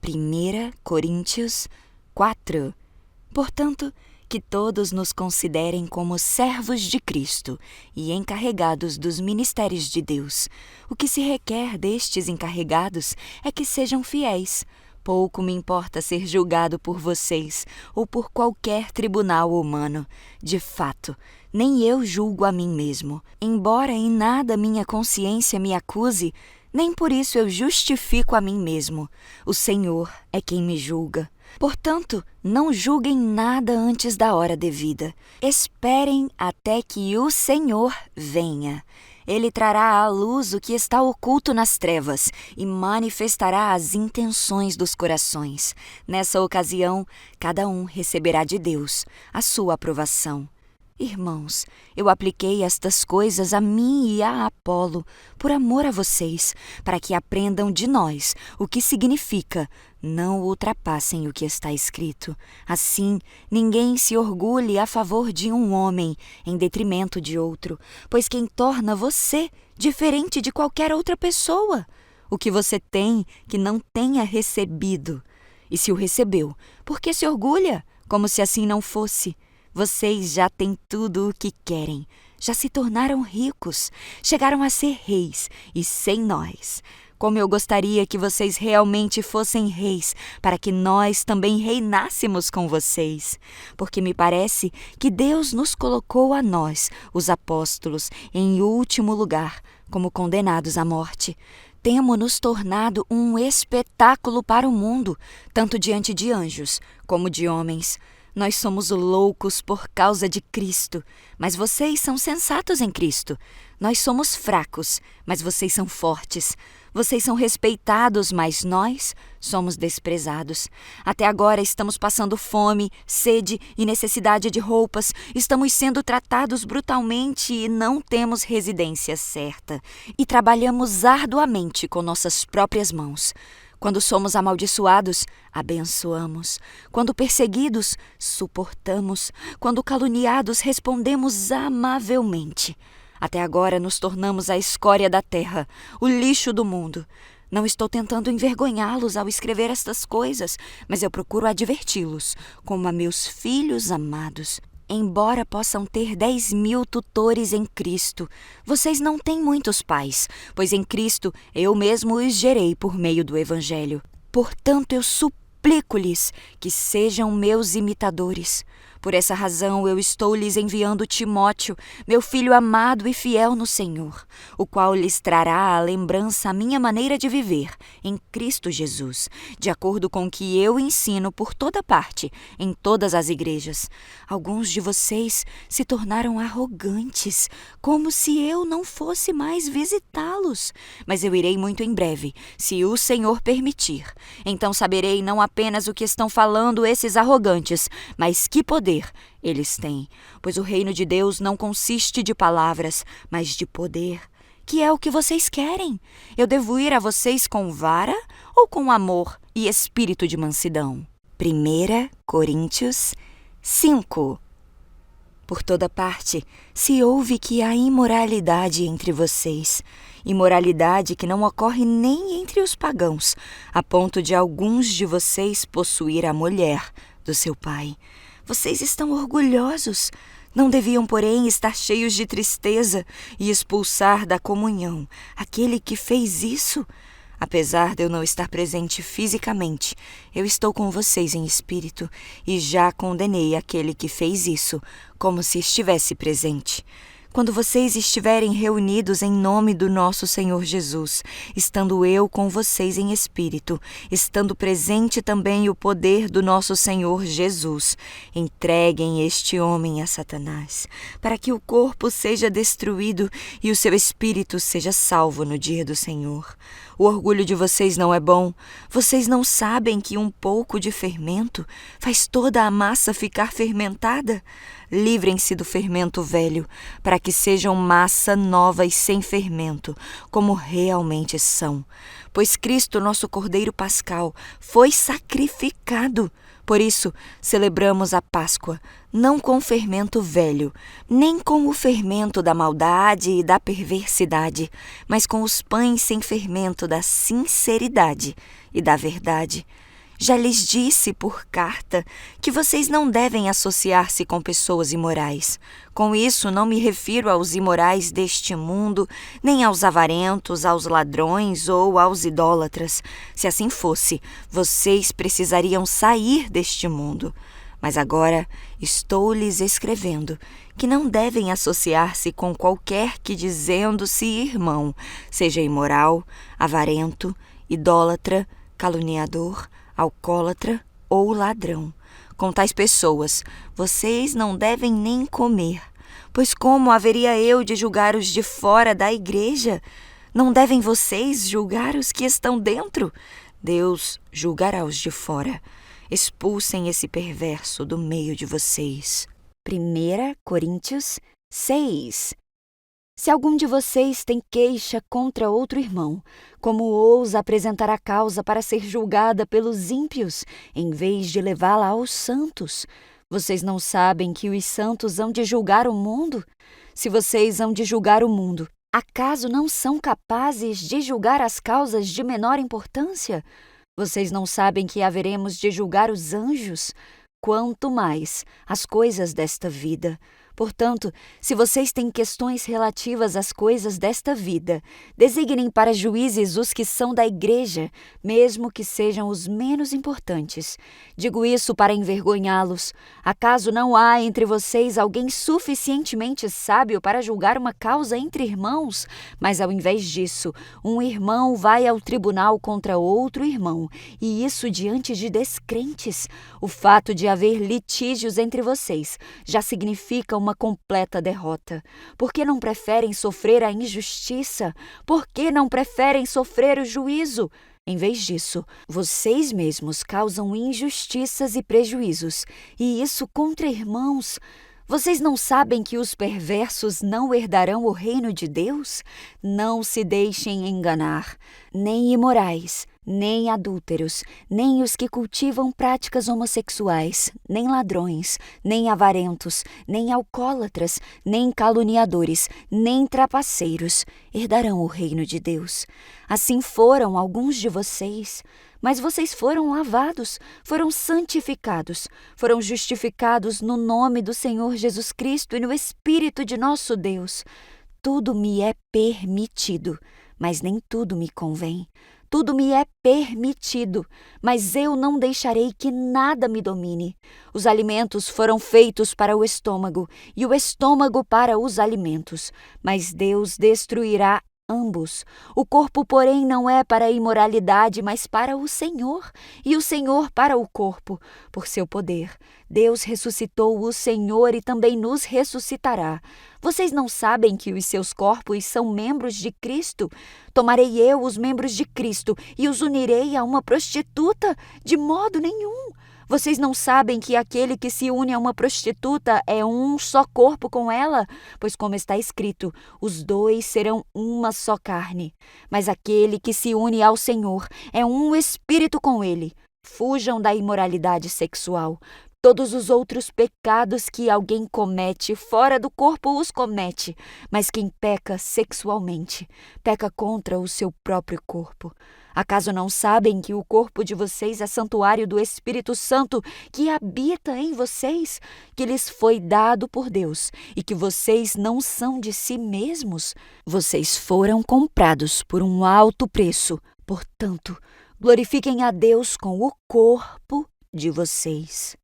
1 Coríntios 4. Portanto, que todos nos considerem como servos de Cristo e encarregados dos ministérios de Deus. O que se requer destes encarregados é que sejam fiéis. Pouco me importa ser julgado por vocês ou por qualquer tribunal humano. De fato, nem eu julgo a mim mesmo. Embora em nada minha consciência me acuse, nem por isso eu justifico a mim mesmo. O Senhor é quem me julga. Portanto, não julguem nada antes da hora devida. Esperem até que o Senhor venha. Ele trará à luz o que está oculto nas trevas e manifestará as intenções dos corações. Nessa ocasião, cada um receberá de Deus a sua aprovação. Irmãos, eu apliquei estas coisas a mim e a Apolo, por amor a vocês, para que aprendam de nós o que significa não ultrapassem o que está escrito. Assim, ninguém se orgulhe a favor de um homem em detrimento de outro, pois quem torna você diferente de qualquer outra pessoa? O que você tem que não tenha recebido? E se o recebeu, por que se orgulha, como se assim não fosse? Vocês já têm tudo o que querem, já se tornaram ricos, chegaram a ser reis e sem nós. Como eu gostaria que vocês realmente fossem reis, para que nós também reinássemos com vocês. Porque me parece que Deus nos colocou a nós, os apóstolos, em último lugar, como condenados à morte. Temo-nos tornado um espetáculo para o mundo, tanto diante de anjos como de homens. Nós somos loucos por causa de Cristo, mas vocês são sensatos em Cristo. Nós somos fracos, mas vocês são fortes. Vocês são respeitados, mas nós somos desprezados. Até agora estamos passando fome, sede e necessidade de roupas. Estamos sendo tratados brutalmente e não temos residência certa. E trabalhamos arduamente com nossas próprias mãos. Quando somos amaldiçoados, abençoamos. Quando perseguidos, suportamos. Quando caluniados, respondemos amavelmente. Até agora nos tornamos a escória da terra, o lixo do mundo. Não estou tentando envergonhá-los ao escrever estas coisas, mas eu procuro adverti-los, como a meus filhos amados. Embora possam ter 10.000 tutores em Cristo, vocês não têm muitos pais, pois em Cristo eu mesmo os gerei por meio do Evangelho. Portanto, eu suplico-lhes que sejam meus imitadores. Por essa razão eu estou lhes enviando Timóteo, meu filho amado e fiel no Senhor, o qual lhes trará à lembrança a minha maneira de viver em Cristo Jesus, de acordo com o que eu ensino por toda parte, em todas as igrejas. Alguns de vocês se tornaram arrogantes, como se eu não fosse mais visitá-los. Mas eu irei muito em breve, se o Senhor permitir. Então saberei não apenas o que estão falando esses arrogantes, mas que poder eles têm, pois o reino de Deus não consiste de palavras, mas de poder. Que é o que vocês querem? Eu devo ir a vocês com vara ou com amor e espírito de mansidão? 1 Coríntios 5. Por toda parte se ouve que há imoralidade entre vocês, imoralidade que não ocorre nem entre os pagãos, a ponto de alguns de vocês possuir a mulher do seu pai. Vocês estão orgulhosos. Não deviam, porém, estar cheios de tristeza e expulsar da comunhão aquele que fez isso? Apesar de eu não estar presente fisicamente, eu estou com vocês em espírito e já condenei aquele que fez isso, como se estivesse presente. Quando vocês estiverem reunidos em nome do nosso Senhor Jesus, estando eu com vocês em espírito, estando presente também o poder do nosso Senhor Jesus, entreguem este homem a Satanás, para que o corpo seja destruído e o seu espírito seja salvo no dia do Senhor. O orgulho de vocês não é bom. Vocês não sabem que um pouco de fermento faz toda a massa ficar fermentada? Livrem-se do fermento velho, para que sejam massa nova e sem fermento, como realmente são. Pois Cristo, nosso Cordeiro Pascal, foi sacrificado. Por isso, celebramos a Páscoa, não com fermento velho, nem com o fermento da maldade e da perversidade, mas com os pães sem fermento da sinceridade e da verdade. Já lhes disse por carta que vocês não devem associar-se com pessoas imorais. Com isso, não me refiro aos imorais deste mundo, nem aos avarentos, aos ladrões ou aos idólatras. Se assim fosse, vocês precisariam sair deste mundo. Mas agora estou lhes escrevendo que não devem associar-se com qualquer que, dizendo-se irmão, seja imoral, avarento, idólatra, caluniador, alcoólatra ou ladrão. Com tais pessoas, vocês não devem nem comer, pois como haveria eu de julgar os de fora da igreja? Não devem vocês julgar os que estão dentro? Deus julgará os de fora. Expulsem esse perverso do meio de vocês. 1 Coríntios 6. Se algum de vocês tem queixa contra outro irmão, como ousa apresentar a causa para ser julgada pelos ímpios, em vez de levá-la aos santos? Vocês não sabem que os santos hão de julgar o mundo? Se vocês hão de julgar o mundo, acaso não são capazes de julgar as causas de menor importância? Vocês não sabem que haveremos de julgar os anjos? Quanto mais as coisas desta vida. Portanto, se vocês têm questões relativas às coisas desta vida, designem para juízes os que são da igreja, mesmo que sejam os menos importantes. Digo isso para envergonhá-los. Acaso não há entre vocês alguém suficientemente sábio para julgar uma causa entre irmãos? Mas ao invés disso, um irmão vai ao tribunal contra outro irmão, e isso diante de descrentes. O fato de haver litígios entre vocês já significa uma completa derrota. Por que não preferem sofrer a injustiça? Por que não preferem sofrer o juízo? Em vez disso, vocês mesmos causam injustiças e prejuízos, e isso contra irmãos. Vocês não sabem que os perversos não herdarão o reino de Deus? Não se deixem enganar, nem imorais, nem adúlteros, nem os que cultivam práticas homossexuais, nem ladrões, nem avarentos, nem alcoólatras, nem caluniadores, nem trapaceiros herdarão o reino de Deus. Assim foram alguns de vocês. Mas vocês foram lavados, foram santificados, foram justificados no nome do Senhor Jesus Cristo e no Espírito de nosso Deus. Tudo me é permitido, mas nem tudo me convém. Tudo me é permitido, mas eu não deixarei que nada me domine. Os alimentos foram feitos para o estômago, e o estômago para os alimentos, mas Deus destruirá ambos. O corpo, porém, não é para a imoralidade, mas para o Senhor, e o Senhor para o corpo, por seu poder. Deus ressuscitou o Senhor e também nos ressuscitará. Vocês não sabem que os seus corpos são membros de Cristo? Tomarei eu os membros de Cristo e os unirei a uma prostituta? De modo nenhum. Vocês não sabem que aquele que se une a uma prostituta é um só corpo com ela? Pois como está escrito, os dois serão uma só carne. Mas aquele que se une ao Senhor é um espírito com ele. Fujam da imoralidade sexual. Todos os outros pecados que alguém comete fora do corpo os comete, mas quem peca sexualmente, peca contra o seu próprio corpo. Acaso não sabem que o corpo de vocês é santuário do Espírito Santo que habita em vocês, que lhes foi dado por Deus e que vocês não são de si mesmos? Vocês foram comprados por um alto preço. Portanto, glorifiquem a Deus com o corpo de vocês.